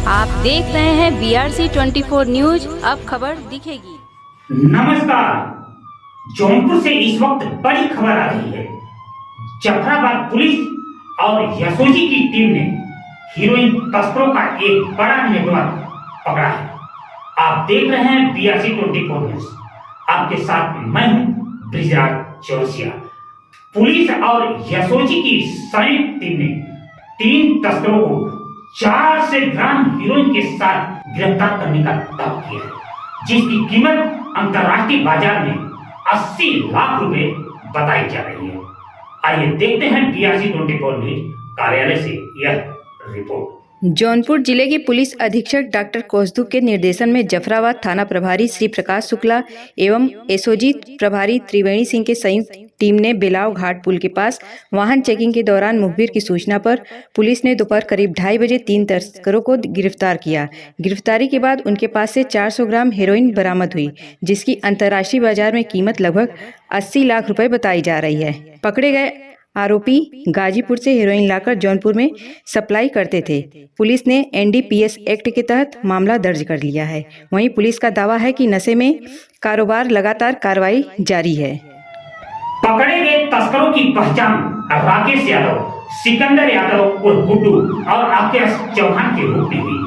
आप देख रहे हैं BRC 24 न्यूज। अब खबर दिखेगी। नमस्कार, जौनपुर से इस वक्त बड़ी खबर आ रही है। जफराबाद पुलिस और यशोजी की टीम ने हीरोइन तस्करों का एक बड़ा नेटवर्क पकड़ा है। आप देख रहे हैं BRC 24 न्यूज। आपके साथ मैं हूं ब्रिजराज चौरसिया। पुलिस और यशोजी की संयुक्त टीम ने 3 तस्करों को 400 ग्राम हीरोइन के साथ गिरफ्तार करने का दावा किया है, जिसकी कीमत अंतर्राष्ट्रीय बाजार में 80 लाख रुपए बताई जा रही है। आइए देखते हैं BRC 24 न्यूज कार्यालय से यह रिपोर्ट। जौनपुर जिले के पुलिस अधीक्षक डॉक्टर कौस्तुभ के निर्देशन में जफराबाद थाना प्रभारी श्री प्रकाश शुक्ला एवं एसओजी प्रभारी त्रिवेणी सिंह के संयुक्त टीम ने बेलाव घाट पुल के पास वाहन चेकिंग के दौरान मुखबिर की सूचना पर पुलिस ने दोपहर करीब 2:30 बजे 3 तस्करों को गिरफ्तार किया। गिरफ्तारी के बाद उनके पास से 400 ग्राम हेरोइन बरामद हुई, जिसकी अंतर्राष्ट्रीय बाजार में कीमत लगभग 80 लाख रुपए बताई जा रही है। पकड़े गए आरोपी गाजीपुर से हेरोइन लाकर जौनपुर में सप्लाई करते थे। पुलिस ने NDPS एक्ट के तहत मामला दर्ज कर लिया है। वहीं पुलिस का दावा है कि नशे में कारोबार लगातार कार्रवाई जारी है। पकड़े गए तस्करों की पहचान राकेश यादव, सिकंदर यादव और गुड्डू और आकाश चौहान के रूप में हुई।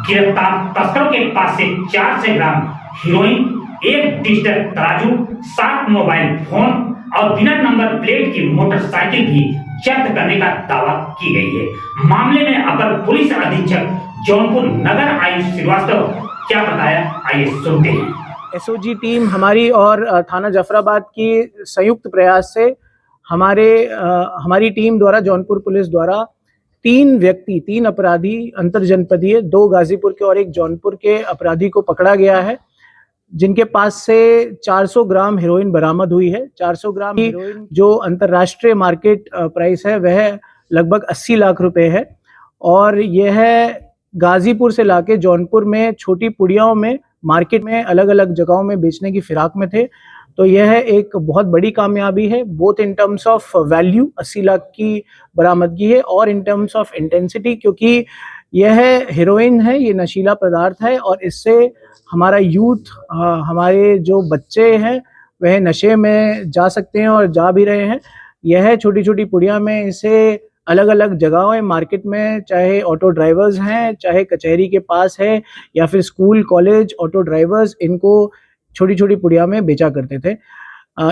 गिरफ्तार तस्करों के पास से 400 ग्राम हीरोइन, 1 डिजिटल तराजू, 7 मोबाइल फोन और बिना नंबर प्लेट की मोटरसाइकिल भी जब्त करने का दावा की गई है। मामले में अपर पुलिस अधीक्षक जौनपुर नगर आयुक्त श्रीवास्तव क्या बताया, आइए सुनते हैं। एसओजी टीम हमारी और थाना जफराबाद की संयुक्त प्रयास से हमारी टीम द्वारा जौनपुर पुलिस द्वारा 3 अपराधी अंतरजनपदीय, 2 गाजीपुर के और 1 जौनपुर के अपराधी को पकड़ा गया है, जिनके पास से 400 ग्राम हेरोइन बरामद हुई है। 400 ग्राम हेरोइन जो अंतर्राष्ट्रीय मार्केट प्राइस है वह लगभग 80 लाख रुपए है और यह गाजीपुर से लाके जौनपुर में छोटी पुड़ियाओं में मार्केट में अलग अलग जगहों में बेचने की फिराक में थे। तो यह एक बहुत बड़ी कामयाबी है, both in terms of value 80 lakh की बरामदगी है और इन टर्म्स ऑफ इंटेंसिटी, क्योंकि यह हेरोइन है, ये नशीला पदार्थ है और इससे हमारा यूथ, हमारे जो बच्चे हैं वह नशे में जा सकते हैं और जा भी रहे हैं। यह छोटी छोटी पुड़िया में इसे अलग अलग जगहों में मार्केट में, चाहे ऑटो ड्राइवर्स हैं, चाहे कचहरी के पास है या फिर स्कूल कॉलेज ऑटो ड्राइवर्स, इनको छोटी छोटी पुड़िया में बेचा करते थे।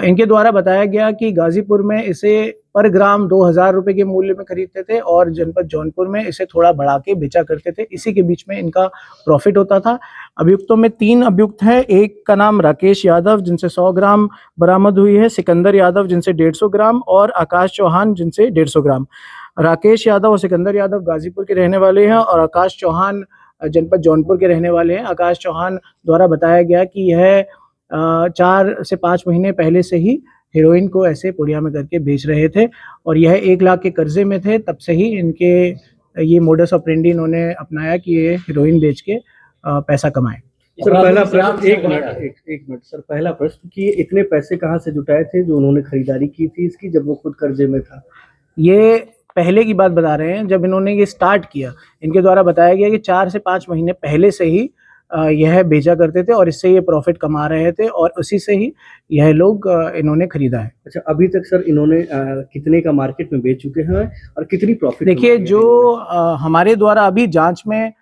इनके द्वारा बताया गया कि गाजीपुर में इसे पर ग्राम 2000 रुपए के मूल्य में खरीदते थे और जनपद जौनपुर में इसे थोड़ा बढ़ा के बेचा करते थे। इसी के बीच में इनका प्रॉफिट होता था। अभियुक्तों में 3 अभियुक्त हैं। एक का नाम राकेश यादव, जिनसे 100 ग्राम बरामद हुई है, सिकंदर यादव जिनसे 150 ग्राम और आकाश चौहान जिनसे 150 ग्राम। राकेश यादव और सिकंदर यादव गाजीपुर के रहने वाले हैं और आकाश चौहान जनपद जौनपुर के रहने वाले हैं। आकाश चौहान द्वारा बताया गया कि यह 4 से 5 महीने पहले से ही हेरोइन को ऐसे पुड़िया में करके बेच रहे थे और यह 1 लाख के कर्जे में थे। तब से ही इनके ये मोडस ऑपरेंडी इन्होंने अपनाया कि ये हेरोइन बेच के पैसा कमाए। सर पहला प्रश्न, एक मिनट सर, पहला प्रश्न कि इतने पैसे कहाँ से जुटाए थे जो उन्होंने खरीदारी की थी इसकी, जब वो खुद कर्जे में था? ये पहले की बात बता रहे हैं, जब इन्होंने ये स्टार्ट किया। इनके द्वारा बताया गया कि 4 से 5 महीने पहले से ही यह बेचा करते थे और इससे ये प्रॉफिट कमा रहे थे और उसी से ही यह लोग इन्होंने खरीदा है। अच्छा, अभी तक सर इन्होंने कितने का मार्केट में बेच चुके हैं और कितनी प्रॉफिट? देखिए, जो हमारे द्वारा अभी जांच में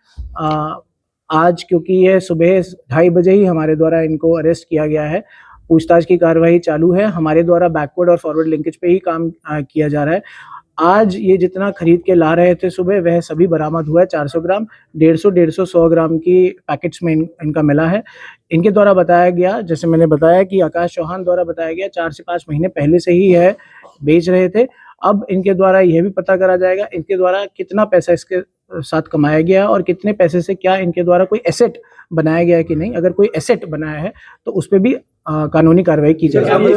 आज, क्योंकि यह सुबह 2:30 बजे ही हमारे द्वारा इनको अरेस्ट किया गया है, पूछताछ की कार्यवाही चालू है। हमारे द्वारा बैकवर्ड और फॉरवर्ड लिंकेज पे ही काम किया जा रहा है। आज ये जितना खरीद के ला रहे थे सुबह, वह सभी बरामद हुआ है। 400 ग्राम, 150, 100 ग्राम की पैकेट्स में इनका मिला है। इनके द्वारा बताया गया, जैसे मैंने बताया कि आकाश चौहान द्वारा बताया गया, 4 से 5 महीने पहले से ही यह बेच रहे थे। अब इनके द्वारा यह भी पता करा जाएगा इनके द्वारा कितना पैसा इसके साथ कमाया गया और कितने पैसे से क्या इनके द्वारा कोई एसेट बनाया गया है कि नहीं। अगर कोई एसेट बनाया है तो उस पर भी कानूनी कार्रवाई की जाएगी।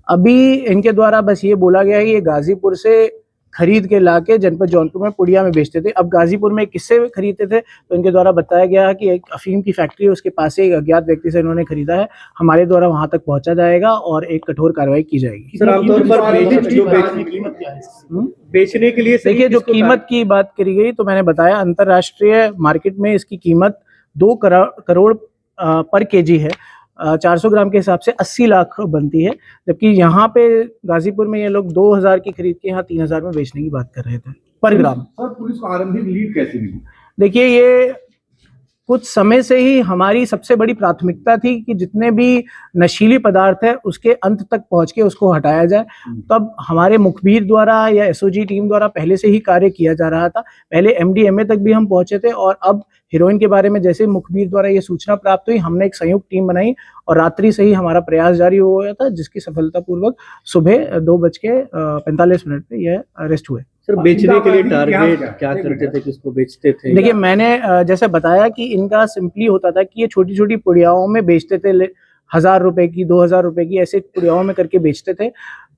अभी इनके द्वारा बस ये बोला गया है कि ये गाजीपुर से खरीद के लाके जनपद जौनपुर में पुड़िया में बेचते थे। अब गाजीपुर में किससे खरीदते थे तो इनके द्वारा बताया गया कि एक अफीम की फैक्ट्री है, उसके पास से एक अज्ञात व्यक्ति से इन्होंने खरीदा है। हमारे द्वारा वहां तक पहुंचा जाएगा और एक कठोर कार्रवाई की जाएगी। सर आमतौर पर बेचने के लिए देखिए, जो कीमत की बात करी गई तो मैंने बताया अंतरराष्ट्रीय मार्केट में इसकी कीमत 2 करोड़ पर केजी है। 400 ग्राम के हिसाब से 80 लाख बनती है, जबकि यहाँ पे गाजीपुर में ये लोग 2000 की खरीद के यहाँ 3000 में बेचने की बात कर रहे थे पर ग्राम। सर पुलिस को आरंभिक लीड कैसे मिली? देखिए, ये कुछ समय से ही हमारी सबसे बड़ी प्राथमिकता थी कि जितने भी नशीली पदार्थ है उसके अंत तक पहुंच के उसको हटाया जाए। तब हमारे मुखबिर द्वारा या एसओजी टीम द्वारा पहले से ही कार्य किया जा रहा था। पहले एमडीएमए तक भी हम पहुंचे थे और अब हीरोइन के बारे में जैसे मुखबिर द्वारा ये सूचना प्राप्त हुई, हमने एक संयुक्त टीम बनाई और रात्रि से ही हमारा प्रयास जारी हो गया था, जिसकी सफलतापूर्वक सुबह 2:45 पे यह अरेस्ट हुए। सर बेचने के लिए टारगेट क्या करते थे, किसको बेचते थे? देखिए, मैंने जैसे बताया कि इनका सिंपली होता था कि ये छोटी छोटी पुड़ियाओं में बेचते थे, 1000 रुपए की, 2000 रुपए की, ऐसे पुड़ियाओं में करके बेचते थे।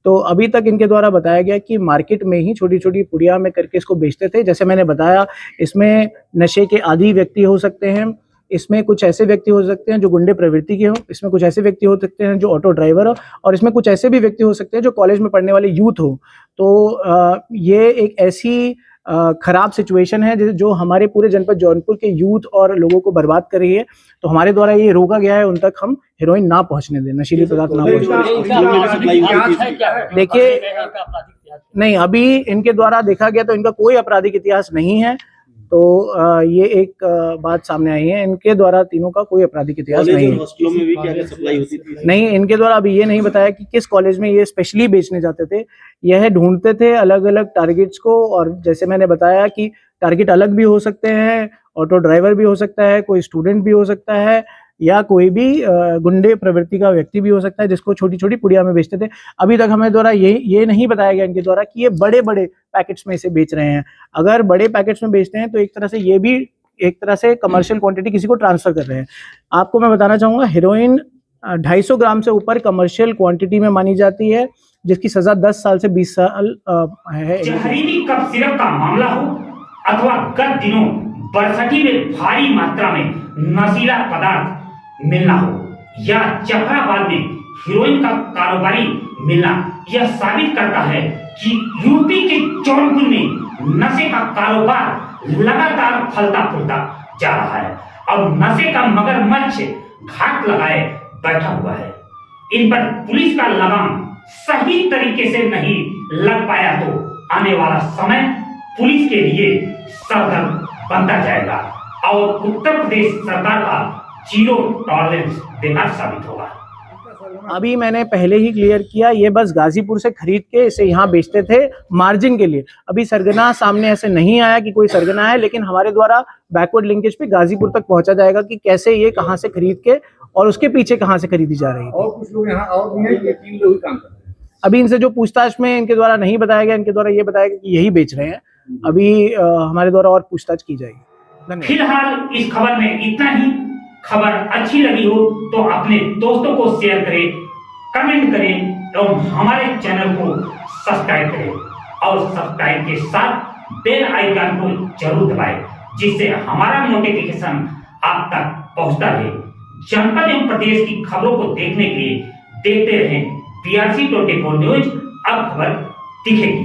तो अभी तक इनके द्वारा बताया गया कि मार्केट में ही छोटी छोटी पुड़िया में करके इसको बेचते थे। जैसे मैंने बताया, इसमें नशे के आदी व्यक्ति हो सकते हैं, इसमें कुछ ऐसे व्यक्ति हो सकते हैं जो गुंडे प्रवृत्ति के हो, इसमें कुछ ऐसे व्यक्ति हो सकते हैं जो ऑटो ड्राइवर हो, और इसमें कुछ ऐसे भी व्यक्ति हो सकते हैं जो कॉलेज में पढ़ने वाले यूथ हो। तो ये एक ऐसी खराब सिचुएशन है जो हमारे पूरे जनपद जौनपुर के यूथ और लोगों को बर्बाद कर रही है। तो हमारे द्वारा ये रोका गया है उन तक हम हीरोइन ना पहुंचने दें, नशीली पदार्थ ना पहुंचने दें। देखिए, नहीं, अभी इनके द्वारा देखा गया तो इनका कोई आपराधिक इतिहास नहीं है। तो ये एक बात सामने आई है, इनके द्वारा तीनों का कोई आपराधिक इतिहास नहीं है। हॉस्टलों में भी क्या सप्लाई होती थी? नहीं, इनके द्वारा अभी ये नहीं बताया कि किस कॉलेज में ये स्पेशली बेचने जाते थे। यह ढूंढते थे अलग अलग टारगेट्स को, और जैसे मैंने बताया कि टारगेट अलग भी हो सकते हैं, ऑटो ड्राइवर भी हो सकता है, कोई स्टूडेंट भी हो सकता है, या कोई भी गुंडे प्रवृत्ति का व्यक्ति भी हो सकता है जिसको छोटी छोटी पुड़िया में बेचते थे। अभी तक हमें द्वारा ये नहीं बताया गया इनके द्वारा कि ये बड़े बड़े पैकेट्स में इसे बेच रहे हैं। अगर बड़े पैकेट्स में बेचते हैं तो एक तरह से ये भी एक तरह से कमर्शियल क्वांटिटी किसी को ट्रांसफर कर रहे हैं। आपको मैं बताना चाहूंगा, हीरोइन 250 ग्राम से ऊपर कमर्शियल क्वांटिटी में मानी जाती है, जिसकी सजा 10 साल से 20 साल है। जहरीली कफ सिरप का मामला हो अथवा गत दिनों बरसठी में भारी मात्रा में नशीला पदार्थ मिलना हो या जफराबाद में हीरोइन का कारोबारी मिलना, यह साबित करता है कि यूपी के जौनपुर में नशे का कारोबार लगातार फलता फूलता जा रहा है और नशे का मगरमच्छ घाट लगाए बैठा हुआ है। इन पर पुलिस का लगाम सही तरीके से नहीं लग पाया तो आने वाला समय पुलिस के लिए सरदर्द बनता जाएगा और उत्तर प्रदेश सरकार का जीरो टॉलरेंस बेकार साबित होगा। अभी मैंने पहले ही क्लियर किया, ये बस गाजीपुर से खरीद के इसे यहाँ बेचते थे मार्जिन के लिए। अभी सरगना सामने ऐसे नहीं आया कि कोई सरगना है, लेकिन हमारे द्वारा बैकवर्ड लिंकेज पे गाजीपुर तक पहुंचा जाएगा कि कैसे ये कहाँ से खरीद के और उसके पीछे कहाँ से खरीदी जा रही है। और कुछ लोग यहाँ और भी हैं, ये 3 लोग ही काम कर रहे हैं। अभी इनसे जो पूछताछ में इनके द्वारा नहीं बताया गया, इनके द्वारा ये बताया गया कि यही बेच रहे हैं। अभी हमारे द्वारा और पूछताछ की जाएगी। फिलहाल इस खबर में इतना ही। खबर अच्छी लगी हो तो अपने दोस्तों को शेयर करें, कमेंट करें और हमारे चैनल को सब्सक्राइब करें और सब्सक्राइब के साथ बेल आइकन को जरूर दबाएं, जिससे हमारा नोटिफिकेशन आप तक पहुंचता रहे। जनपद एवं प्रदेश की खबरों को देखने के लिए देखते रहें BRC 24 न्यूज। अब खबर दिखेगी।